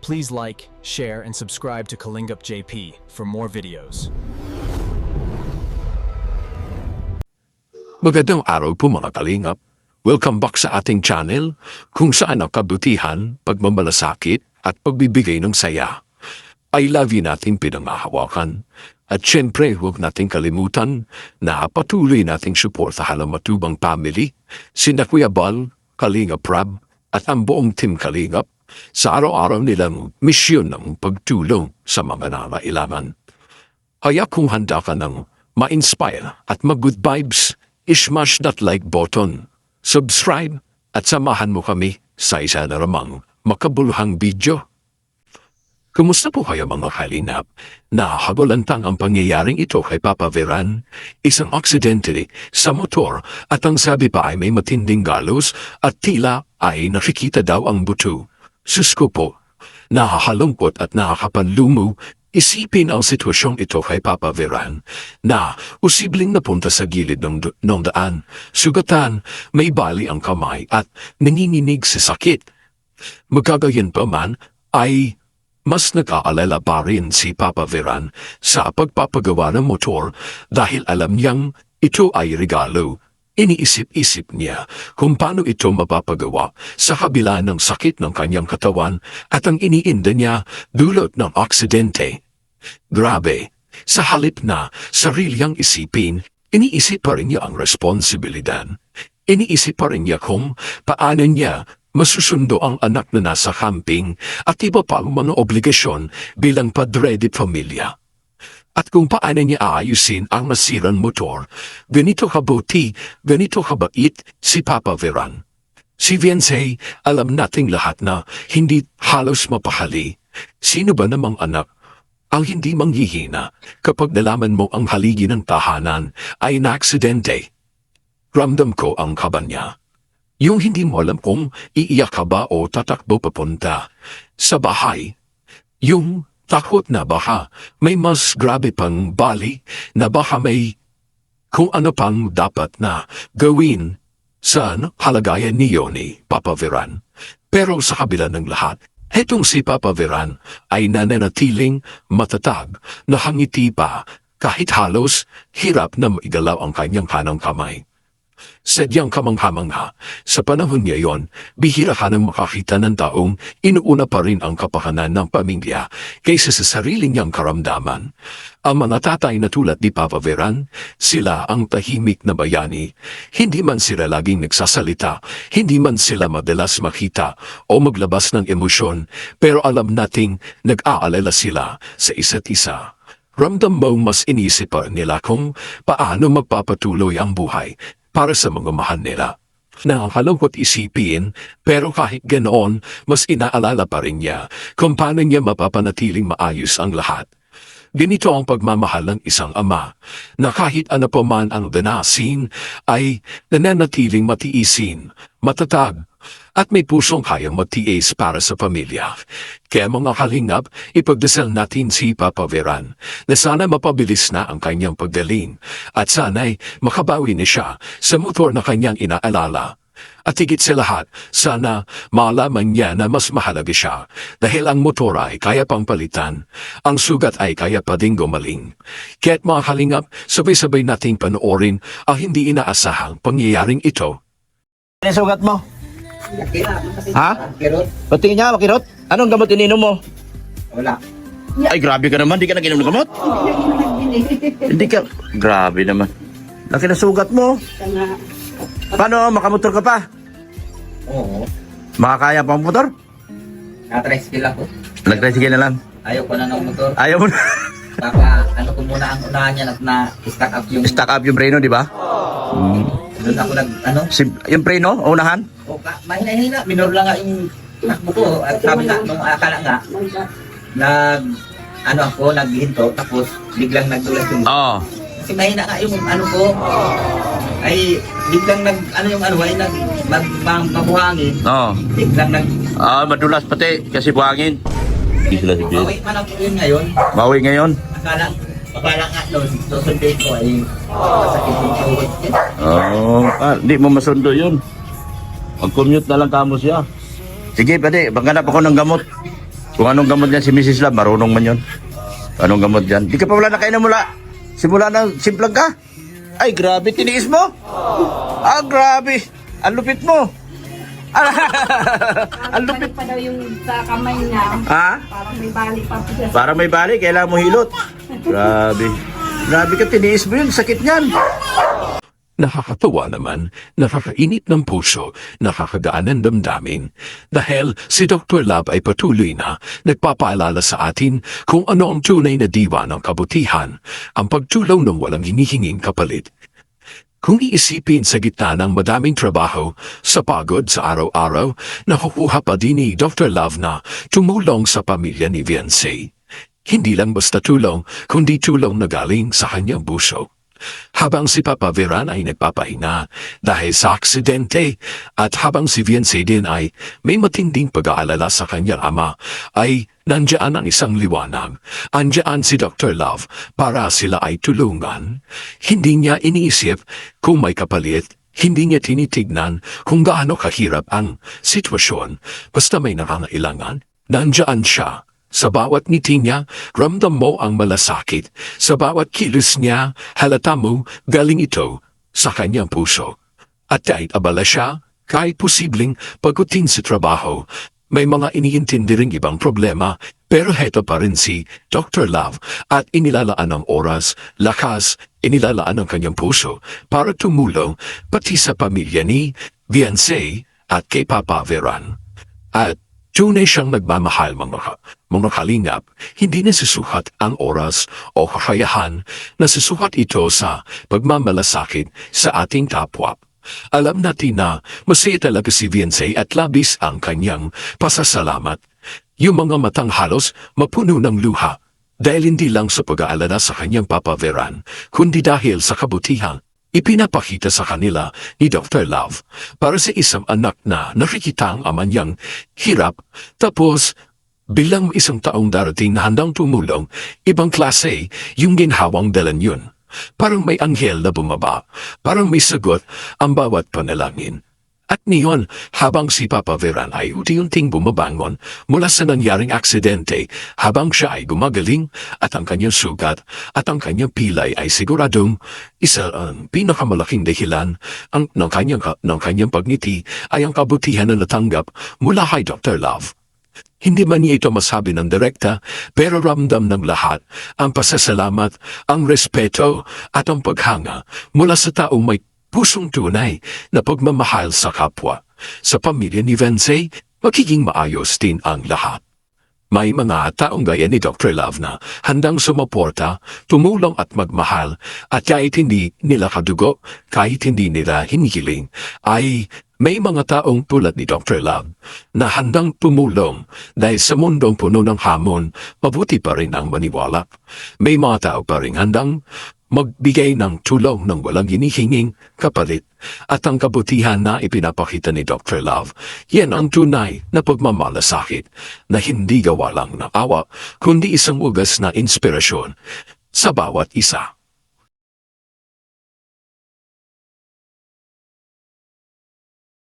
Please like, share, and subscribe to Kalingup JP for more videos. Magandang araw po mga kalingap. Welcome back sa ating channel kung saan ang kabutihan, pagmamalasakit at pagbibigay ng saya I love you natin pinangahawakan. At syempre huwag nating kalimutan na patuloy nating suportahan ang matubang family, sina Kuya Bal, Kalingap Rab at ang buong team Kalingap sa araw-araw nilang misyon ng pagtulong sa mga nangangailangan. Kaya kung handa ka ng ma-inspire at mag-good vibes, smash that like button, subscribe at samahan mo kami sa isa na namang makabuluhang video. Kumusta po kayo mga kalingap? Nahabalantang ang pangyayaring ito kay Papa Veran, isang aksidente sa motor at ang sabi pa ay may matinding galos at tila ay nakikita daw ang buto. Sus ko po, nakakalungkot at nakakapanlumo isipin ang sitwasyong ito kay Papa Veran na posibleng napunta sa gilid ng daan, sugatan, may bali ang kamay at nanginginig sa sakit. Magkagayon pa man ay mas nag-aalala pa rin si Papa Veran sa pagpapagawa ng motor dahil alam niyang ito ay regalo. Iniisip-isip niya kung paano ito mapapagawa sa kabila ng sakit ng kanyang katawan at ang iniinda niya dulot ng aksidente. Grabe, sa halip na sarilyang isipin, iniisip pa rin niya ang responsibilidad. Iniisip pa rin niya kung paano niya masusundo ang anak na nasa camping at iba pang mga obligasyon bilang padre de pamilya. At kung paano niya aayusin ang nasirang motor, ganito kabuti, ganito kabait si Papa Veran. Si Vincey, alam nating lahat na hindi halos mapahali. Sino ba namang anak ang hindi manghihina kapag nalaman mo ang haligi ng tahanan ay naaksidente? Ramdam ko ang kaba niya. Yung hindi mo alam kung iiyak ka ba o tatakbo papunta sa bahay. Yung takot na baka may mas grabe pang bali na baka may kung ano pang dapat na gawin sa kalagayan niyo ni Papa Veran. Pero sa kabila ng lahat, hetong si Papa Veran ay nananatiling matatag na hangiti pa kahit halos hirap na maigalaw ang kanyang kanang kamay. Sadyang kamangha-mangha, sa panahon ngayon, bihira ka nang makakita ng taong inuuna pa rin ang kapakanan ng pamilya kaysa sa sarili niyang karamdaman. Ang mga tatay na tulad ni Papa Veran, sila ang tahimik na bayani. Hindi man sila laging nagsasalita, hindi man sila madalas makita o maglabas ng emosyon, pero alam nating nag-aalala sila sa isa't isa. Ramdam mo mas inisip pa nila kung paano magpapatuloy ang buhay para sa mga mahal nila. Nakakalungkot isipin, pero kahit ganoon, mas inaalala pa rin niya kung paano niya mapapanatiling maayos ang lahat. Ganito ang pagmamahal ng isang ama, na kahit ano pa man ang danasin, ay nananatiling matiisin, matatag, at may pusong kayang magtiis para sa pamilya. Kaya mga kalingap, ipagdasal natin si Papa Veran na sana mapabilis na ang kanyang pagdaling at sana'y makabawi na siya sa motor na kanyang inaalala. At higit sa lahat, sana malaman niya na mas mahalaga siya dahil ang motor ay kaya pang palitan, ang sugat ay kaya pa ding gumaling. Kaya't mga kalingap, sabay-sabay nating panoorin ang hindi inaasahang pangyayaring ito. Ano sugat mo? Ha? Kirot? Patingin niya, makirot? Anong gamot ininom mo? Wala. Ay, grabe ka naman. Di ka nag-inom ng gamot? Hindi ka. Grabe naman. Laki na sugat mo. Paano? Makamotor ka pa? Oo. Makakaya pa ang motor? Na-tricycle ako. Nag-tricycle na lang. Ayaw ko na ng motor. Ayaw mo na. Baka ano ko muna ang unahan niya at na-stack up yung... Stack up yung preno, di ba? Doon ako Yung preno, unahan? mahina-hina. Minor lang nga yung takbo ko. At sabi nga, nung akala nga, naghinto. Tapos biglang nagdulas yung... Oo. Kasi mahina nga yung ano ko. Ay, biglang mabuhangin. Oo. Biglang Madulas pati kasi buhangin. Hindi sila si Bawi man ako yun ngayon. Bawi ngayon? Akala nga doon, susundin ko ay masakit yung tuhod. Hindi mo masundo yun. Mag-commute na lang kamo siya. Sige, pwede. Maghanap ako ng gamot. Kung anong gamot yan si Mrs. Love, marunong man yun. Anong gamot yan? Di ka pa wala nakainom mula. Simula ng simplang ka. Ay, grabe, tiniis mo. Ah, grabe. Ang lupit mo. Ang lupit. Balik pa daw yung sa kamay niya. Ha? Parang may balik pa po siya. Para may balik, kailangan mo hilot. Grabe. Grabe ka, tiniis mo yun. Sakit niyan. Nakakatawa naman, nakakainit ng puso, nakakagaan ng damdamin. Dahil si Dr. Love ay patuloy na nagpapaalala sa atin kung ano ang tunay na diwa ng kabutihan, ang pagtulong ng walang hinihinging kapalit. Kung iisipin sa gitna ng madaming trabaho, sa pagod sa araw-araw, nakukuha pa din ni Dr. Love na tumulong sa pamilya ni Viancy. Hindi lang basta tulong, kundi tulong na galing sa kanyang puso. Habang si Papa Veran ay nagpapahinga dahil sa aksidente at habang si Viancy din ay may matinding pag-aalala sa kanyang ama, ay nandiyan ang isang liwanag. Andiyan si Dr. Love para sila ay tulungan. Hindi niya iniisip kung may kapalit. Hindi niya tinitignan kung gaano kahirap ang sitwasyon. Basta may nangangailangan, nandiyan siya. Sa bawat ngiti niya, ramdam mo ang malasakit. Sa bawat kilos niya, halata mo galing ito sa kanyang puso. At kahit abala siya, kahit posibleng pagutin sa trabaho, may mga iniintindi ring ibang problema, pero heto pa rin si Dr. Love at inilalaan ng oras, lakas, inilalaan ng kanyang puso para tumulong pati sa pamilya ni Viancy at kay Papa Veran. At tunay siyang nagmamahal mga kalingap, hindi nasusukat ang oras o kakayahan, nasusukat ito sa pagmamalasakit sa ating kapwa. Alam natin na masaya talaga si Viancy at labis ang kanyang pasasalamat. Yung mga matang halos mapuno ng luha dahil hindi lang sa pag-aalala sa kanyang Papa Veran, kundi dahil sa kabutihan ipinapakita sa kanila ni Dr. Love para sa isang anak na nakikita ang ama niyang hirap, tapos bilang isang taong darating na handang tumulong, ibang klase yung ginhawang dalan yun. Parang may anghel na bumaba, parang may sagot ang bawat panalangin. At niyon, habang si Papa Veran ay unti-unting bumabangon mula sa nangyaring aksidente, habang siya ay gumagaling at ang kanyang sugat at ang kanyang pilay ay siguradong isa ang pinakamalaking dahilan ng kanyang pagngiti ay ang kabutihan na natanggap mula kay Dr. Love. Hindi man niya ito masabi ng direkta, pero ramdam ng lahat ang pasasalamat, ang respeto at ang paghanga mula sa taong may pusong tunay na pagmamahal sa kapwa. Sa pamilya ni Viancy, magiging maayos din ang lahat. May mga taong gaya ni Dr. Love na handang sumuporta, tumulong at magmahal, at kahit hindi nila kadugo, kahit hindi nila hinihiling, ay may mga taong tulad ni Dr. Love na handang tumulong dahil sa mundong puno ng hamon, mabuti pa rin ang maniwala. May mga tao pa rin handang magbigay ng tulong ng walang hinihinging kapalit at ang kabutihan na ipinapakita ni Dr. Love, yan ang tunay na pagmamalasakit na hindi gawa lang ng awa, kundi isang ugas na inspirasyon sa bawat isa.